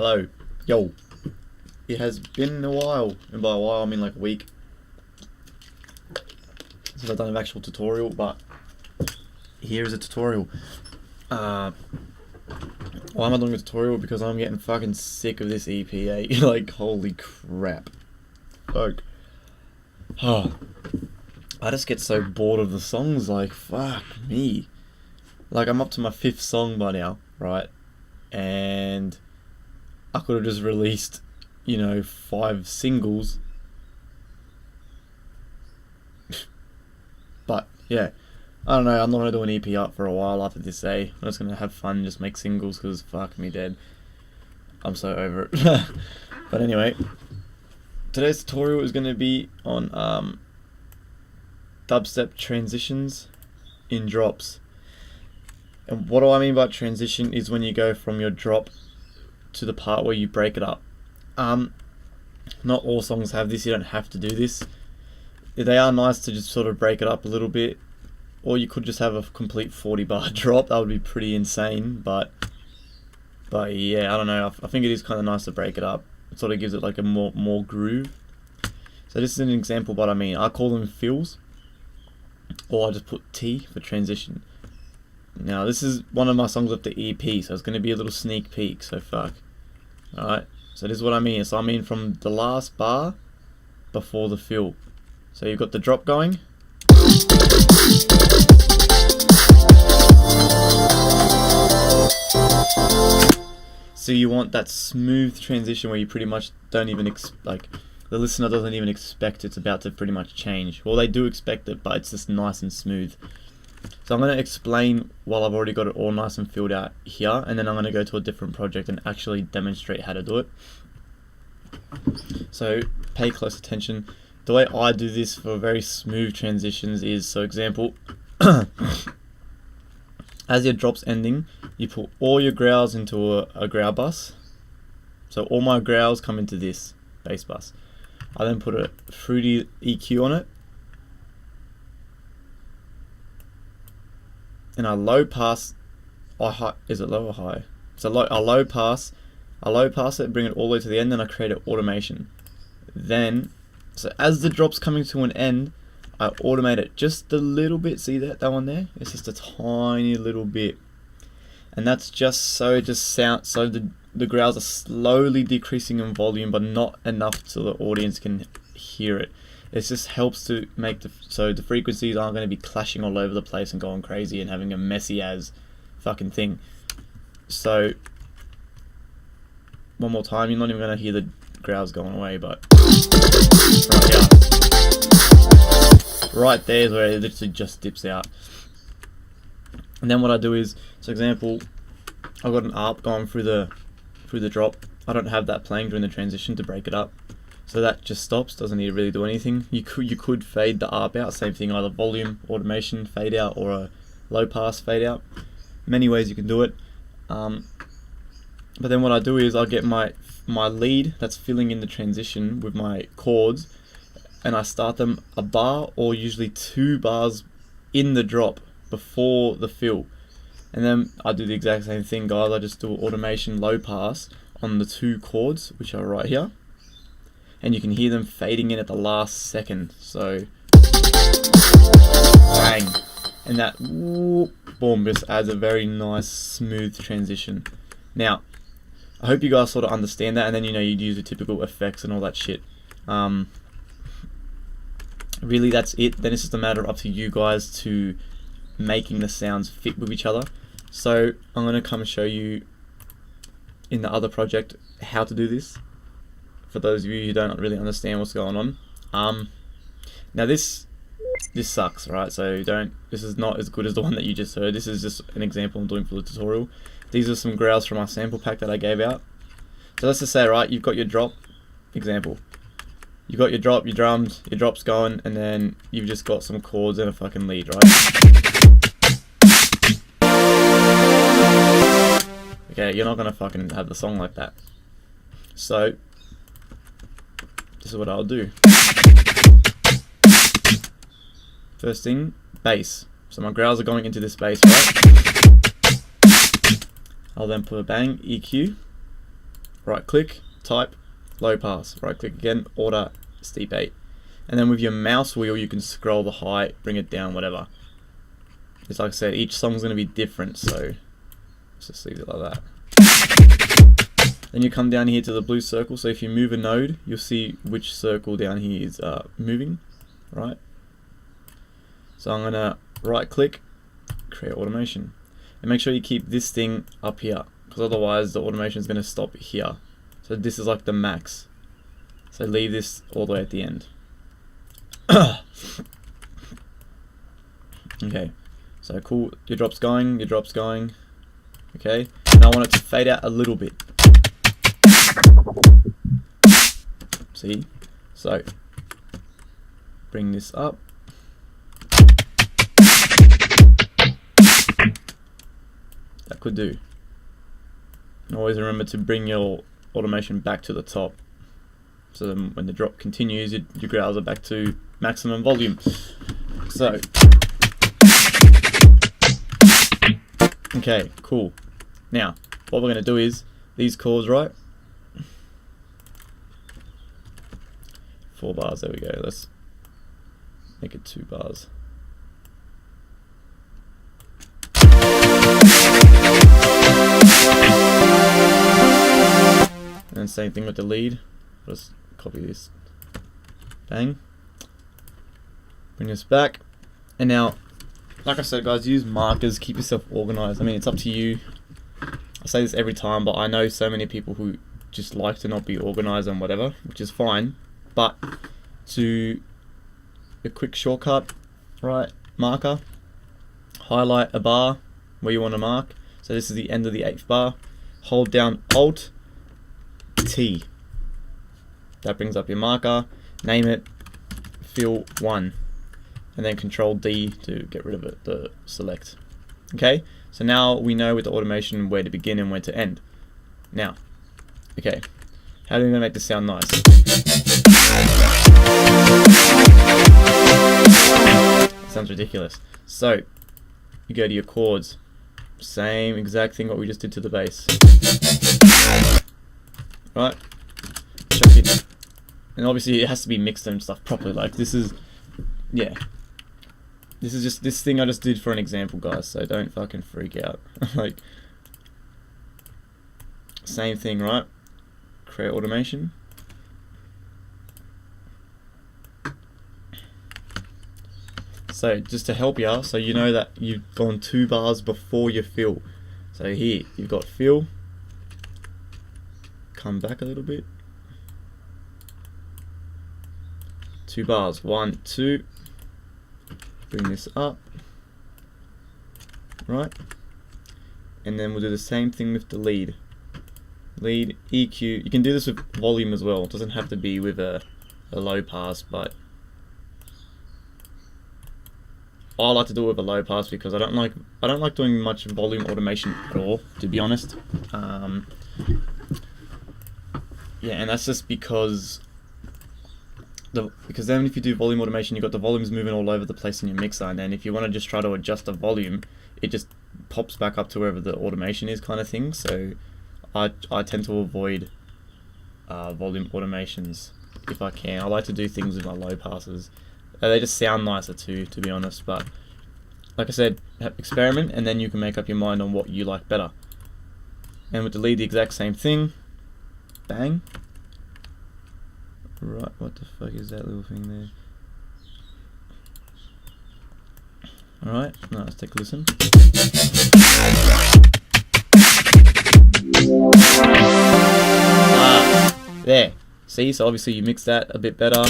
Hello. Yo. It has been a while, and by a while I mean like a week, since I've done an actual tutorial, but here is a tutorial. Why am I doing a tutorial? Because I'm getting fucking sick of this EPA. Like, holy crap. Like, I just get so bored of the songs, like, fuck me. Like, I'm up to my 5th song by now, right? And I could have just released, 5 singles. But, yeah. I don't know, I'm not going to do an EP up for a while after this, I'm just going to have fun and just make singles, because fuck me dead. I'm so over it. But anyway, today's tutorial is going to be on dubstep transitions in drops. And what do I mean by transition is when you go from your drop to the part where you break it up. Not all songs have this, you don't have to do this. They are nice to just sort of break it up a little bit. Or you could just have a complete 40-bar drop. That would be pretty insane, but yeah, I don't know. I think it is kind of nice to break it up. It sort of gives it like a more groove. So this is an example of what I mean. I call them fills, or I just put T for transition. Now this is one of my songs off the EP, so it's going to be a little sneak peek. So fuck. All right. So this is what I mean. So I mean from the last bar before the fill. So you've got the drop going. So you want that smooth transition where you pretty much don't even like the listener doesn't even expect it's about to pretty much change. Well, they do expect it, but it's just nice and smooth. So I'm going to explain while I've already got it all nice and filled out here, and then I'm going to go to a different project and actually demonstrate how to do it. So pay close attention. The way I do this for very smooth transitions is, so example, as your drop's ending, you put all your growls into a growl bus. So all my growls come into this bass bus. I then put a fruity EQ on it. And I low pass, is it low or high? So I low pass it, bring it all the way to the end, and I create an automation. Then, so as the drop's coming to an end, I automate it just a little bit. See that one there? It's just a tiny little bit. And that's just so it just sounds, so the growls are slowly decreasing in volume, but not enough so the audience can hear it. It just helps to make so the frequencies aren't going to be clashing all over the place and going crazy and having a messy as fucking thing. So one more time, you're not even going to hear the growls going away, but right here, right there is where it literally just dips out. And then what I do is, so example, I've got an ARP going through the drop. I don't have that playing during the transition to break it up, so that just stops. Doesn't need to really do anything. You could fade the ARP out. Same thing, either volume automation fade out or a low pass fade out. Many ways you can do it. But then what I do is I get my lead that's filling in the transition with my chords, and I start them a bar or usually 2 bars in the drop before the fill. And then I do the exact same thing, guys. I just do automation low pass on the 2 chords, which are right here, and you can hear them fading in at the last second. So bang, and that whoop, boom, just adds a very nice smooth transition. Now I hope you guys sort of understand that, and then you'd use the typical effects and all that shit. Really, that's it. Then it's just a matter of up to you guys to making the sounds fit with each other. So I'm going to come and show you in the other project how to do this, for those of you who don't really understand what's going on. Now this sucks, right? So this is not as good as the one that you just heard. This is just an example I'm doing for the tutorial. These are some growls from my sample pack that I gave out. So let's just say, right, you've got your drop, example. You've got your drop, your drums, your drop's going, and then you've just got some chords and a fucking lead, right? Okay, you're not gonna fucking have the song like that. So this is what I'll do. First thing, bass. So my growls are going into this bass, right? I'll then put a bang, EQ, right click, type, low pass, right click again, order, steep 8. And then with your mouse wheel you can scroll the height, bring it down, whatever. It's like I said, each song's going to be different, so let's just leave it like that. Then you come down here to the blue circle, so if you move a node, you'll see which circle down here is moving, right? So I'm going to right click, create automation. And make sure you keep this thing up here, because otherwise the automation is going to stop here. So this is like the max. So leave this all the way at the end. Okay, so cool, your drop's going, okay. Now I want it to fade out a little bit. See? So, bring this up. That could do. And always remember to bring your automation back to the top. So then when the drop continues, your growls are back to maximum volume. So, okay, cool. Now, what we're going to do is, these chords, right? 4 bars, there we go. Let's make it 2 bars. And then same thing with the lead. Let's copy this. Bang. Bring this back. And now, like I said guys, use markers, keep yourself organized. I mean, it's up to you. I say this every time, but I know so many people who just like to not be organized and whatever, which is fine. But to a quick shortcut, right, marker, highlight a bar where you want to mark. So this is the end of the 8th bar. Hold down Alt T. That brings up your marker. Name it fill 1. And then Control D to get rid of it, the select. Okay, so now we know with the automation where to begin and where to end. Now, okay, how are we going to make this sound nice? Sounds ridiculous. So, you go to your chords. Same exact thing what we just did to the bass. Right? Chuck it. And obviously it has to be mixed and stuff properly. Like this is, yeah. This is just this thing I just did for an example, guys. So don't fucking freak out. Like, same thing, right? Create automation. So just to help you, so you know that you've gone 2 bars before your fill. So here you've got fill. Come back a little bit. 2 bars. 1, 2. Bring this up. Right. And then we'll do the same thing with the lead. Lead, EQ. You can do this with volume as well. It doesn't have to be with a low pass, but I like to do it with a low pass because I don't like doing much volume automation at all, to be honest. Yeah, and that's just because then if you do volume automation, you've got the volumes moving all over the place in your mixer, and then if you want to just try to adjust the volume, it just pops back up to wherever the automation is, kind of thing. So I tend to avoid volume automations if I can. I like to do things with my low passes. They just sound nicer too, to be honest. But like I said, experiment, and then you can make up your mind on what you like better. And with the lead, the exact same thing. Bang. Right, what the fuck is that little thing there? Alright, now let's take a listen. There. See, so obviously you mix that a bit better.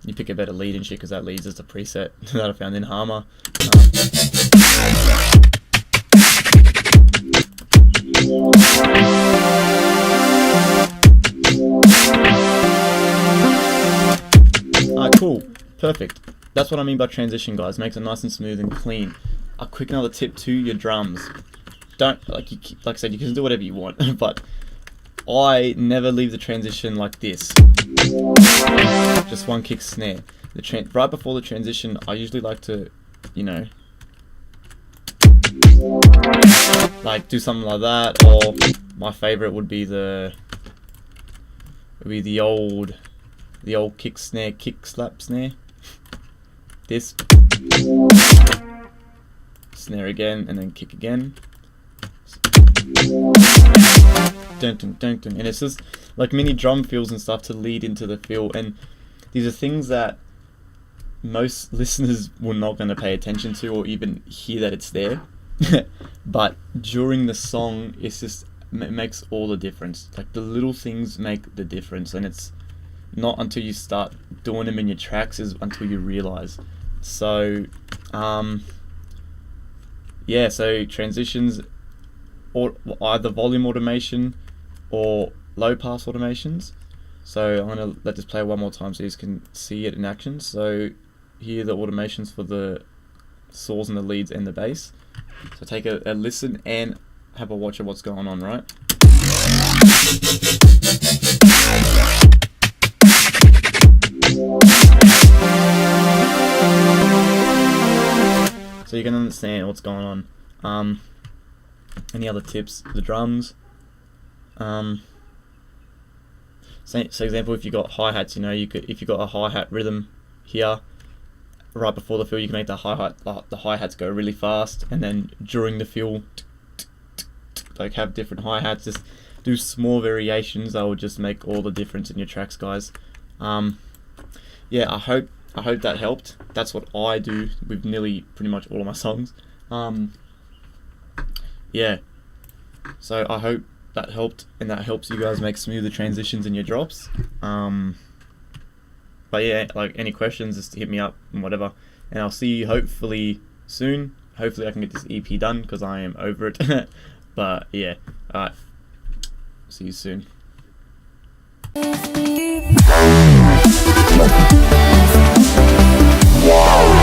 You pick a better lead and shit, because that lead's just a preset that I found in Harmer. Alright, cool. Perfect. That's what I mean by transition, guys. Makes it nice and smooth and clean. A quick another tip to your drums. Don't, like I said, you can do whatever you want, but I never leave the transition like this. Just one kick snare. Right before the transition, I usually like to, you know, like do something like that, or my favorite would be the It'll be the old kick snare, kick slap snare. This snare again, and then kick again. Dun, dun, dun, dun. And it's just like mini drum fills and stuff to lead into the fill, and these are things that most listeners were not going to pay attention to or even hear that it's there. But during the song, it's just, it makes all the difference. Like the little things make the difference, and it's not until you start doing them in your tracks is until you realize. So yeah, so transitions, or either volume automation or low pass automations. So I'm going to let this play one more time so you can see it in action. So here are the automations for the saws and the leads and the bass. So take a listen and have a watch of what's going on, right? So you can understand what's going on. Any other tips? The drums. So example, if you got hi-hats, you know, if you got a hi-hat rhythm here, right before the fill, you can make the hi-hats go really fast, and then during the fill, like have different hi-hats. Just do small variations that will just make all the difference in your tracks, guys. Yeah, I hope that helped. That's what I do with nearly pretty much all of my songs. Yeah, so I hope that helped, and that helps you guys make smoother transitions in your drops. But yeah, like any questions, just hit me up and whatever, and I'll see you hopefully soon. Hopefully I can get this EP done because I am over it. But yeah, alright, see you soon.